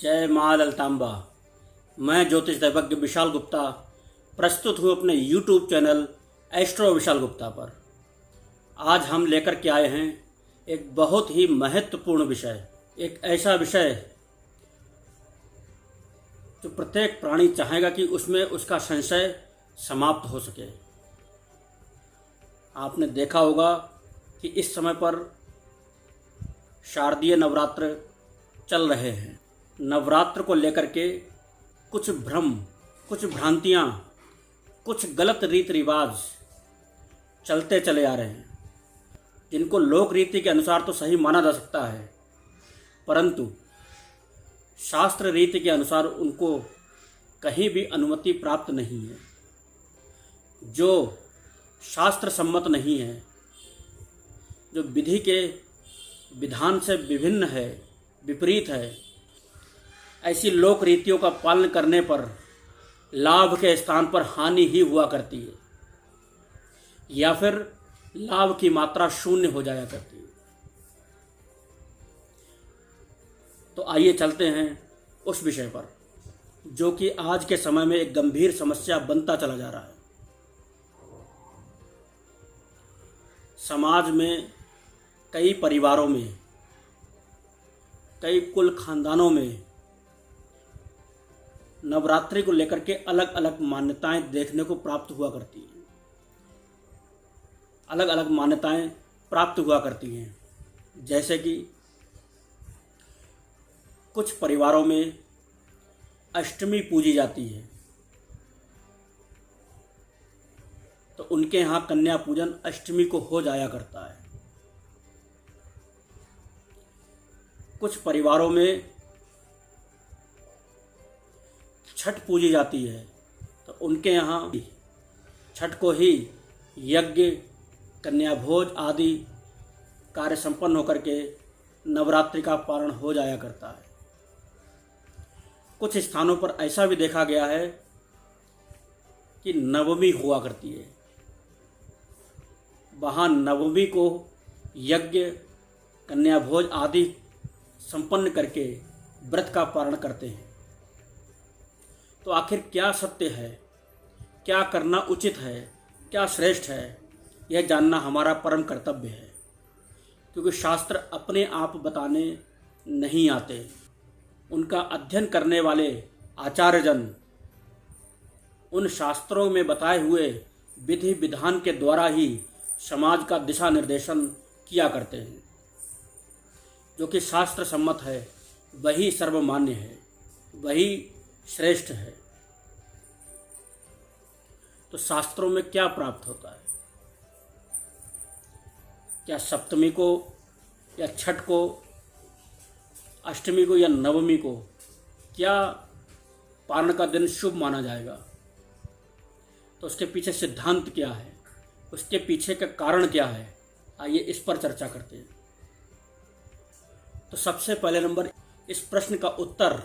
जय माँ ललताम्बा। मैं ज्योतिष दैवज्ञ विशाल गुप्ता प्रस्तुत हूँ अपने YouTube channel astro Vishal Gupta पर। आज हम लेकर के आए हैं एक बहुत ही महत्वपूर्ण विषय, एक ऐसा विषय जो प्रत्येक प्राणी चाहेगा कि उसमें उसका संशय समाप्त हो सके। आपने देखा होगा कि इस समय पर शारदीय नवरात्र चल रहे हैं। नवरात्र को लेकर के कुछ भ्रम, कुछ भ्रांतियाँ, कुछ गलत रीति रिवाज चलते चले आ रहे हैं, जिनको लोक रीति के अनुसार तो सही माना जा सकता है, परंतु शास्त्र रीति के अनुसार उनको कहीं भी अनुमति प्राप्त नहीं है, जो शास्त्र सम्मत नहीं है, जो विधि के विधान से विभिन्न है, विपरीत है। ऐसी लोक रीतियों का पालन करने पर लाभ के स्थान पर हानि ही हुआ करती है, या फिर लाभ की मात्रा शून्य हो जाया करती है। तो आइए चलते हैं उस विषय पर, जो कि आज के समय में एक गंभीर समस्या बनता चला जा रहा है। समाज में कई परिवारों में, कई कुल खानदानों में नवरात्रि को लेकर के अलग अलग मान्यताएं देखने को प्राप्त हुआ करती हैं, अलग अलग मान्यताएं प्राप्त हुआ करती हैं। जैसे कि कुछ परिवारों में अष्टमी पूजी जाती है, तो उनके यहाँ कन्या पूजन अष्टमी को हो जाया करता है। कुछ परिवारों में छठ पूजी जाती है, तो उनके यहाँ छठ को ही यज्ञ, कन्या भोज आदि कार्य संपन्न होकर के नवरात्रि का पारण हो जाया करता है। कुछ स्थानों पर ऐसा भी देखा गया है कि नवमी हुआ करती है, वहाँ नवमी को यज्ञ, कन्या भोज आदि संपन्न करके व्रत का पारण करते हैं। तो आखिर क्या सत्य है, क्या करना उचित है, क्या श्रेष्ठ है, यह जानना हमारा परम कर्तव्य है। क्योंकि शास्त्र अपने आप बताने नहीं आते, उनका अध्ययन करने वाले आचार्यजन उन शास्त्रों में बताए हुए विधि विधान के द्वारा ही समाज का दिशा निर्देशन किया करते हैं। जो कि शास्त्र सम्मत है वही सर्वमान्य है, वही श्रेष्ठ है। तो शास्त्रों में क्या प्राप्त होता है? क्या सप्तमी को या छठ को, अष्टमी को या नवमी को क्या पारण का दिन शुभ माना जाएगा? तो उसके पीछे सिद्धांत क्या है, उसके पीछे का कारण क्या है? आइए इस पर चर्चा करते हैं। तो सबसे पहले नंबर, इस प्रश्न का उत्तर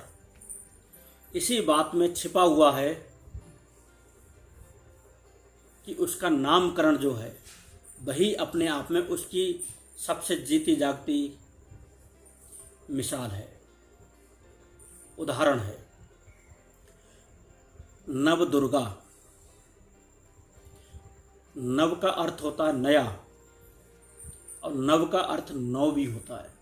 इसी बात में छिपा हुआ है कि उसका नामकरण जो है वही अपने आप में उसकी सबसे जीती जागती मिसाल है, उदाहरण है। नव दुर्गा, नव का अर्थ होता है नया, और नव का अर्थ नौ भी होता है।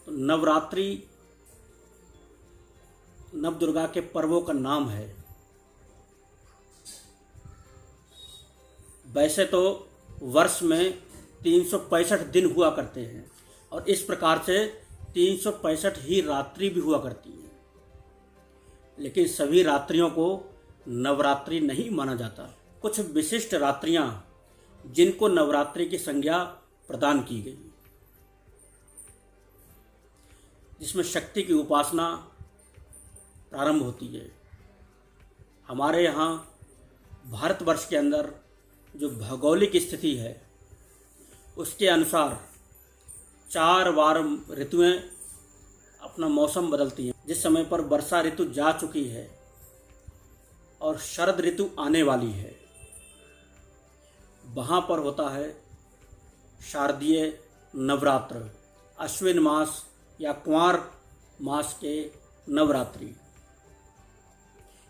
तो नवरात्रि नव दुर्गा के पर्वों का नाम है। वैसे तो वर्ष में 365 दिन हुआ करते हैं, और इस प्रकार से 365 ही रात्रि भी हुआ करती है, लेकिन सभी रात्रियों को नवरात्रि नहीं माना जाता। कुछ विशिष्ट रात्रियां जिनको नवरात्रि की संज्ञा प्रदान की गई, जिसमें शक्ति की उपासना प्रारंभ होती है। हमारे यहाँ भारतवर्ष के अंदर जो भौगोलिक स्थिति है उसके अनुसार 4 बार ऋतुएं अपना मौसम बदलती हैं। जिस समय पर वर्षा ऋतु जा चुकी है और शरद ऋतु आने वाली है, वहाँ पर होता है शारदीय नवरात्र, अश्विन मास या कुंवार मास के नवरात्रि,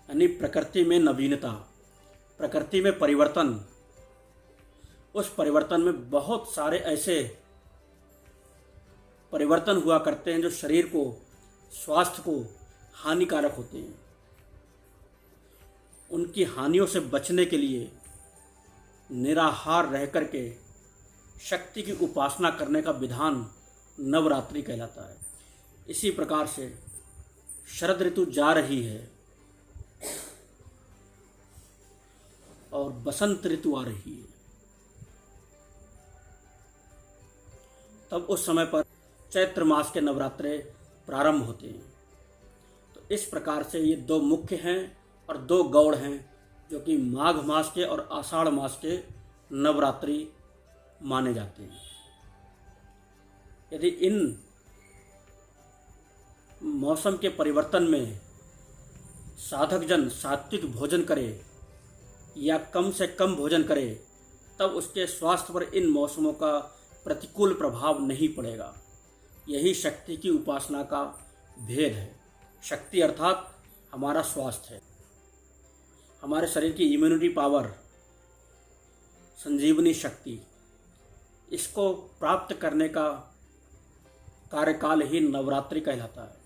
यानी प्रकृति में नवीनता, प्रकृति में परिवर्तन। उस परिवर्तन में बहुत सारे ऐसे परिवर्तन हुआ करते हैं जो शरीर को, स्वास्थ्य को हानिकारक होते हैं। उनकी हानियों से बचने के लिए निराहार रह करके शक्ति की उपासना करने का विधान नवरात्रि कहलाता है। इसी प्रकार से शरद ऋतु जा रही है और बसंत ऋतु आ रही है। तब उस समय पर चैत्र मास के नवरात्रे प्रारंभ होते हैं। तो इस प्रकार से ये दो मुख्य हैं और दो गौड़ हैं जो कि माघ मास के और आषाढ़ मास के नवरात्रि माने जाते हैं। यदि इन मौसम के परिवर्तन में साधक जन सात्विक भोजन करे या कम से कम भोजन करे, तब उसके स्वास्थ्य पर इन मौसमों का प्रतिकूल प्रभाव नहीं पड़ेगा। यही शक्ति की उपासना का भेद है। शक्ति अर्थात हमारा स्वास्थ्य है, हमारे शरीर की इम्यूनिटी पावर, संजीवनी शक्ति। इसको प्राप्त करने का कार्यकाल ही नवरात्रि कहलाता है।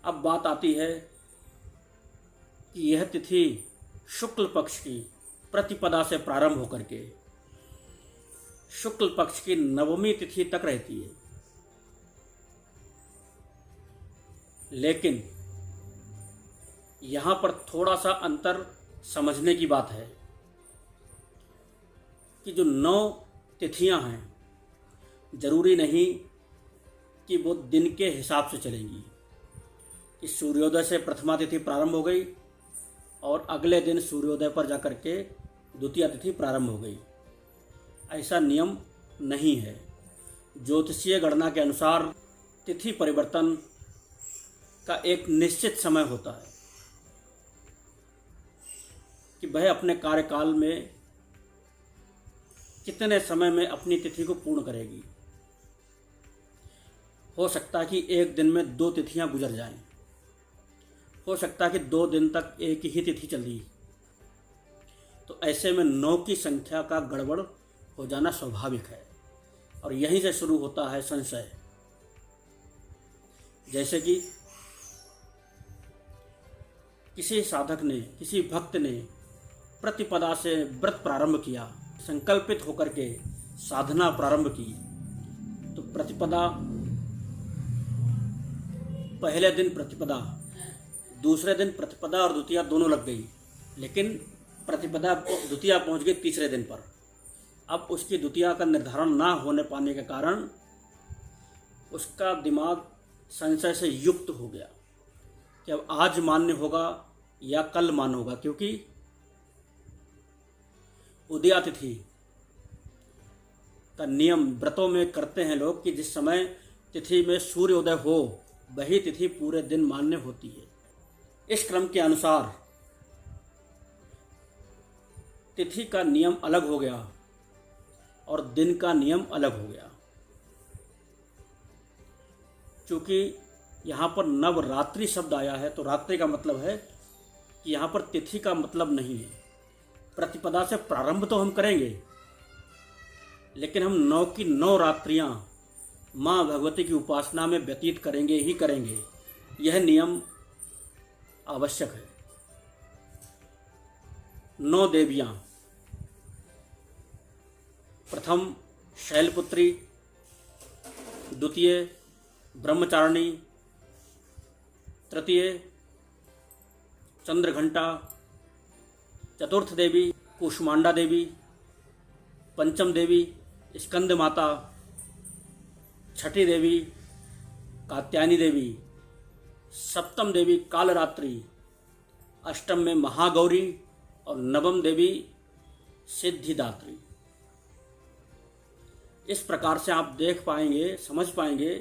अब बात आती है कि यह तिथि शुक्ल पक्ष की प्रतिपदा से प्रारंभ होकर के शुक्ल पक्ष की नवमी तिथि तक रहती है। लेकिन यहाँ पर थोड़ा सा अंतर समझने की बात है कि जो 9 तिथियां हैं, जरूरी नहीं कि वो दिन के हिसाब से चलेंगी। कि सूर्योदय से प्रथमा तिथि प्रारंभ हो गई और अगले दिन सूर्योदय पर जाकर के द्वितीय तिथि प्रारंभ हो गई, ऐसा नियम नहीं है। ज्योतिषीय गणना के अनुसार तिथि परिवर्तन का एक निश्चित समय होता है कि वह अपने कार्यकाल में कितने समय में अपनी तिथि को पूर्ण करेगी। हो सकता है कि एक दिन में 2 तिथियां गुजर जाएं, हो सकता है कि 2 दिन तक एक ही तिथि चली। तो ऐसे में 9 की संख्या का गड़बड़ हो जाना स्वाभाविक है और यहीं से शुरू होता है संशय। जैसे कि किसी साधक ने, किसी भक्त ने प्रतिपदा से व्रत प्रारंभ किया, संकल्पित होकर के साधना प्रारंभ की, तो प्रतिपदा, पहले दिन प्रतिपदा, दूसरे दिन प्रतिपदा और द्वितीया दोनों लग गई, लेकिन प्रतिपदा द्वितीया पहुंच गई तीसरे दिन पर। अब उसकी द्वितीया का निर्धारण ना होने पाने के कारण उसका दिमाग संशय से युक्त हो गया कि अब आज मान्य होगा या कल मान्य होगा, क्योंकि उदया तिथि का नियम व्रतों में करते हैं लोग कि जिस समय तिथि में सूर्योदय हो वही तिथि पूरे दिन मान्य होती है। इस क्रम के अनुसार तिथि का नियम अलग हो गया और दिन का नियम अलग हो गया। चूंकि यहाँ पर नवरात्रि शब्द आया है तो रात्रि का मतलब है कि यहाँ पर तिथि का मतलब नहीं है। प्रतिपदा से प्रारंभ तो हम करेंगे, लेकिन हम 9 की 9 रात्रियाँ माँ भगवती की उपासना में व्यतीत करेंगे ही करेंगे। यह नियम आवश्यक है। 9 देवियाँ, प्रथम शैलपुत्री, द्वितीय ब्रह्मचारिणी, तृतीय चंद्रघंटा, चतुर्थ देवी कुष्मांडा देवी, पंचम देवी स्कंद माता, छठी देवी कात्यायनी देवी, सप्तम देवी कालरात्रि, अष्टम में महागौरी और नवम देवी सिद्धिदात्री। इस प्रकार से आप देख पाएंगे, समझ पाएंगे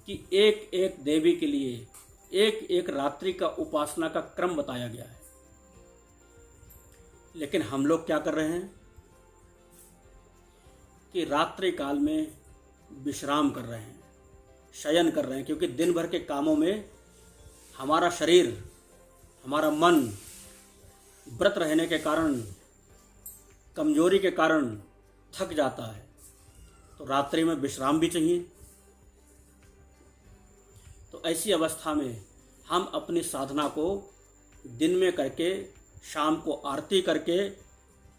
कि एक एक देवी के लिए एक एक रात्रि का उपासना का क्रम बताया गया है। लेकिन हम लोग क्या कर रहे हैं कि रात्रि काल में विश्राम कर रहे हैं, शयन कर रहे हैं, क्योंकि दिन भर के कामों में हमारा शरीर, हमारा मन व्रत रहने के कारण, कमजोरी के कारण थक जाता है, तो रात्रि में विश्राम भी चाहिए। तो ऐसी अवस्था में हम अपनी साधना को दिन में करके, शाम को आरती करके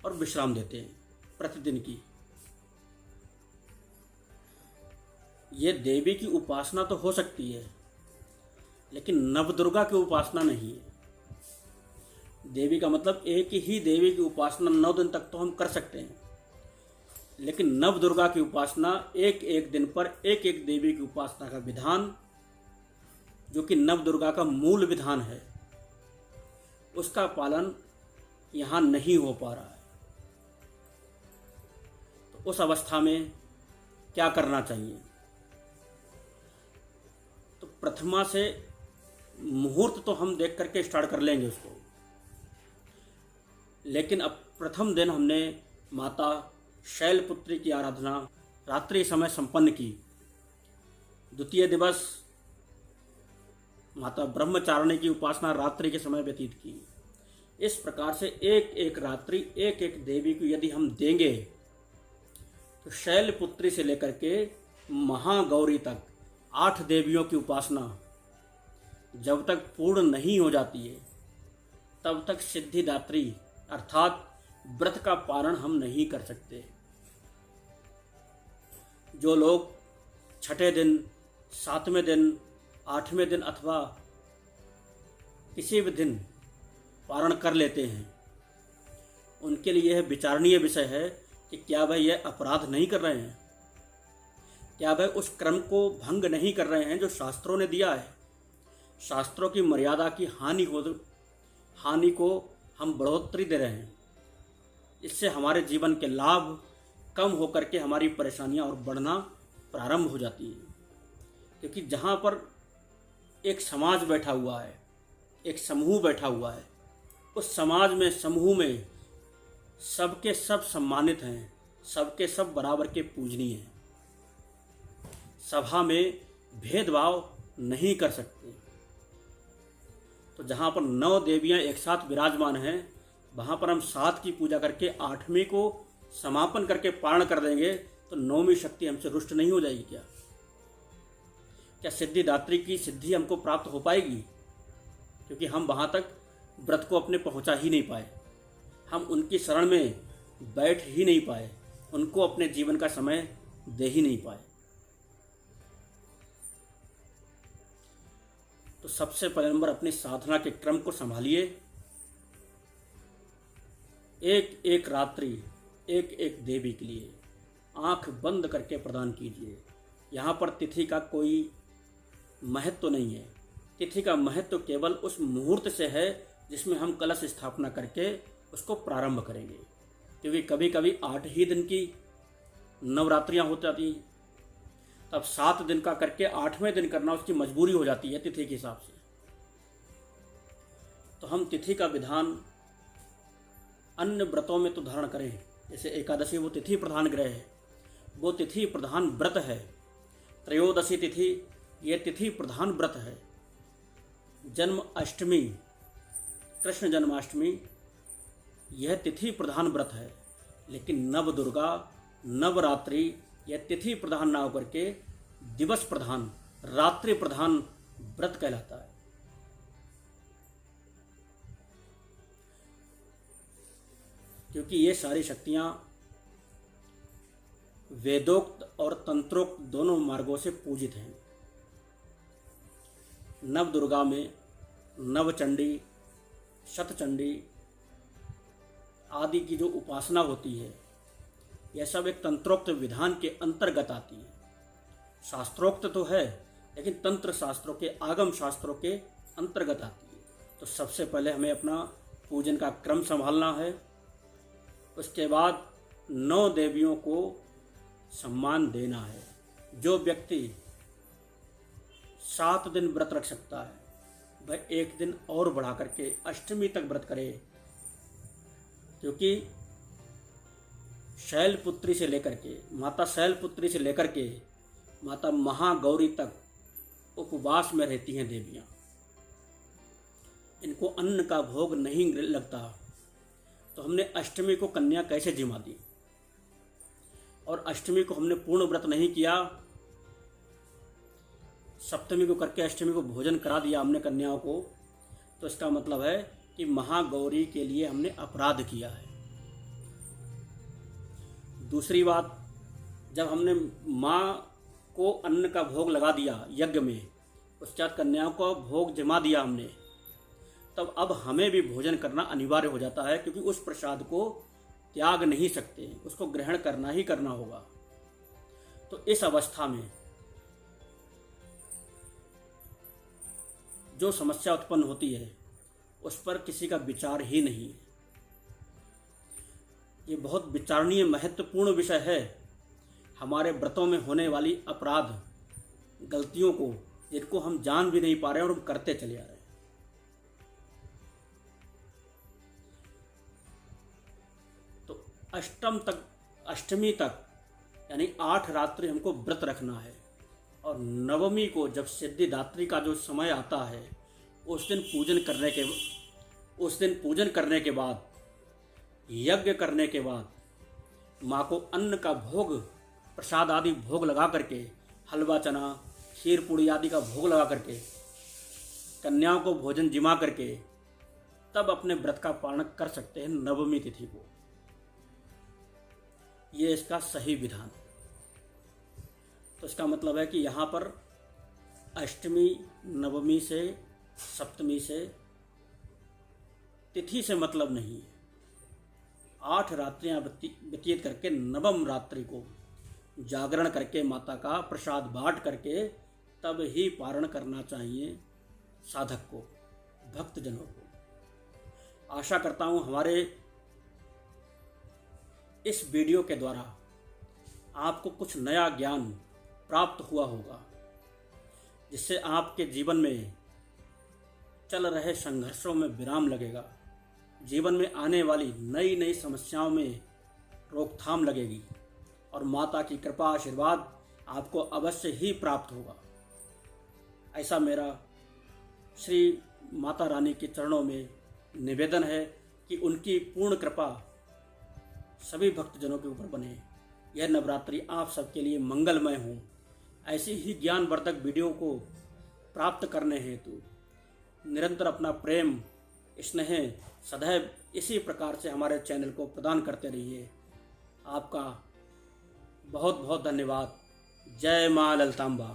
और विश्राम देते हैं प्रतिदिन की। ये देवी की उपासना तो हो सकती है, लेकिन नवदुर्गा की उपासना नहीं है। देवी का मतलब एक ही देवी की उपासना 9 दिन तक तो हम कर सकते हैं, लेकिन नवदुर्गा की उपासना एक एक दिन पर एक एक देवी की उपासना का विधान, जो कि नवदुर्गा का मूल विधान है, उसका पालन यहाँ नहीं हो पा रहा है। तो उस अवस्था में क्या करना चाहिए? तो प्रथमा से मुहूर्त तो हम देख करके स्टार्ट कर लेंगे उसको, लेकिन अब प्रथम दिन हमने माता शैलपुत्री की आराधना रात्रि समय संपन्न की। द्वितीय दिवस माता ब्रह्मचारिणी की उपासना रात्रि के समय व्यतीत की। इस प्रकार से एक एक रात्रि एक एक देवी को यदि हम देंगे तो शैलपुत्री से लेकर के महागौरी तक 8 देवियों की उपासना जब तक पूर्ण नहीं हो जाती है तब तक सिद्धिदात्री अर्थात व्रत का पारण हम नहीं कर सकते। जो लोग छठे दिन, 7वें दिन, 8वें दिन अथवा किसी भी दिन पारण कर लेते हैं, उनके लिए यह विचारणीय विषय है कि क्या वह यह अपराध नहीं कर रहे हैं, क्या वह उस क्रम को भंग नहीं कर रहे हैं जो शास्त्रों ने दिया है। शास्त्रों की मर्यादा की हानि को हम बढ़ोतरी दे रहे हैं। इससे हमारे जीवन के लाभ कम होकर के हमारी परेशानियां और बढ़ना प्रारंभ हो जाती हैं। क्योंकि जहाँ पर एक समाज बैठा हुआ है, एक समूह बैठा हुआ है, उस समाज में, समूह में सबके सब सम्मानित हैं, सबके सब बराबर के पूजनीय हैं। सभा में भेदभाव नहीं कर सकते। तो जहाँ पर 9 देवियाँ एक साथ विराजमान हैं, वहाँ पर हम 7 की पूजा करके 8वीं को समापन करके पारण कर देंगे तो 9वीं शक्ति हमसे रुष्ट नहीं हो जाएगी क्या? क्या सिद्धिदात्री की सिद्धि हमको प्राप्त हो पाएगी? क्योंकि हम वहाँ तक व्रत को अपने पहुँचा ही नहीं पाए, हम उनकी शरण में बैठ ही नहीं पाए, उनको अपने जीवन का समय दे ही नहीं पाए। तो सबसे पहले नंबर अपनी साधना के क्रम को संभालिए। एक एक रात्रि एक एक देवी के लिए आंख बंद करके प्रदान कीजिए। यहाँ पर तिथि का कोई महत्व तो नहीं है। तिथि का महत्व तो केवल उस मुहूर्त से है जिसमें हम कलश स्थापना करके उसको प्रारंभ करेंगे। क्योंकि कभी कभी 8 ही दिन की नवरात्रियाँ हो जाती, तब 7 दिन का करके 8वें दिन करना उसकी मजबूरी हो जाती है तिथि के हिसाब से। तो हम तिथि का विधान अन्य व्रतों में तो धारण करें। जैसे एकादशी वो तिथि प्रधान ग्रह है, वो तिथि प्रधान व्रत है। त्रयोदशी तिथि ये तिथि प्रधान व्रत है। जन्म अष्टमी, कृष्ण जन्माष्टमी यह तिथि प्रधान व्रत है। लेकिन नव दुर्गा, नवरात्रि यह तिथि प्रधान ना होकर के दिवस प्रधान, रात्रि प्रधान व्रत कहलाता है। क्योंकि ये सारी शक्तियाँ वेदोक्त और तंत्रोक्त दोनों मार्गों से पूजित हैं। नव दुर्गा में नवचंडी, शतचंडी आदि की जो उपासना होती है, यह सब एक तंत्रोक्त विधान के अंतर्गत आती है। शास्त्रोक्त तो है, लेकिन तंत्र शास्त्रों के, आगम शास्त्रों के अंतर्गत आती है। तो सबसे पहले हमें अपना पूजन का क्रम संभालना है। उसके बाद 9 देवियों को सम्मान देना है। जो व्यक्ति 7 दिन व्रत रख सकता है, वह 1 दिन और बढ़ा करके अष्टमी तक व्रत करे। क्योंकि शैलपुत्री से लेकर के माता शैलपुत्री से लेकर के माता महागौरी तक उपवास में रहती हैं देवियाँ। इनको अन्न का भोग नहीं लगता, तो हमने अष्टमी को कन्या कैसे जिमा दी? और अष्टमी को हमने पूर्ण व्रत नहीं किया, सप्तमी को करके अष्टमी को भोजन करा दिया हमने कन्याओं को, तो इसका मतलब है कि महागौरी के लिए हमने अपराध किया है। दूसरी बात, जब हमने माँ को अन्न का भोग लगा दिया यज्ञ में, उसके बाद कन्याओं को भोग जमा दिया हमने, तब अब हमें भी भोजन करना अनिवार्य हो जाता है, क्योंकि उस प्रसाद को त्याग नहीं सकते, उसको ग्रहण करना ही करना होगा। तो इस अवस्था में जो समस्या उत्पन्न होती है उस पर किसी का विचार ही नहीं है। ये बहुत विचारणीय महत्वपूर्ण विषय है। हमारे व्रतों में होने वाली अपराध गलतियों को, जिनको हम जान भी नहीं पा रहे और हम करते चले आ रहे हैं। तो अष्टमी तक यानी 8 रात्रि हमको व्रत रखना है, और नवमी को जब सिद्धिदात्री का जो समय आता है उस दिन पूजन करने के बाद यज्ञ करने के बाद माँ को अन्न का भोग, प्रसाद आदि भोग लगा करके, हलवा चना खीर पूड़ी आदि का भोग लगा करके, कन्याओं को भोजन जिमा करके तब अपने व्रत का पालन कर सकते हैं नवमी तिथि को। ये इसका सही विधान है। तो इसका मतलब है कि यहाँ पर अष्टमी, नवमी से, सप्तमी से, तिथि से मतलब नहीं है। 8 रात्रियाँ व्यतीत करके नवम रात्रि को जागरण करके माता का प्रसाद बांट करके तब ही पारण करना चाहिए साधक को, भक्तजनों को। आशा करता हूँ हमारे इस वीडियो के द्वारा आपको कुछ नया ज्ञान प्राप्त हुआ होगा, जिससे आपके जीवन में चल रहे संघर्षों में विराम लगेगा, जीवन में आने वाली नई नई समस्याओं में रोकथाम लगेगी, और माता की कृपा आशीर्वाद आपको अवश्य ही प्राप्त होगा। ऐसा मेरा श्री माता रानी के चरणों में निवेदन है कि उनकी पूर्ण कृपा सभी भक्तजनों के ऊपर बने। यह नवरात्रि आप सबके लिए मंगलमय हो। ऐसी ही ज्ञानवर्धक वीडियो को प्राप्त करने हेतु निरंतर अपना प्रेम, स्नेह सदैव इसी प्रकार से हमारे चैनल को प्रदान करते रहिए। आपका बहुत बहुत धन्यवाद। जय माँ ललितांबा।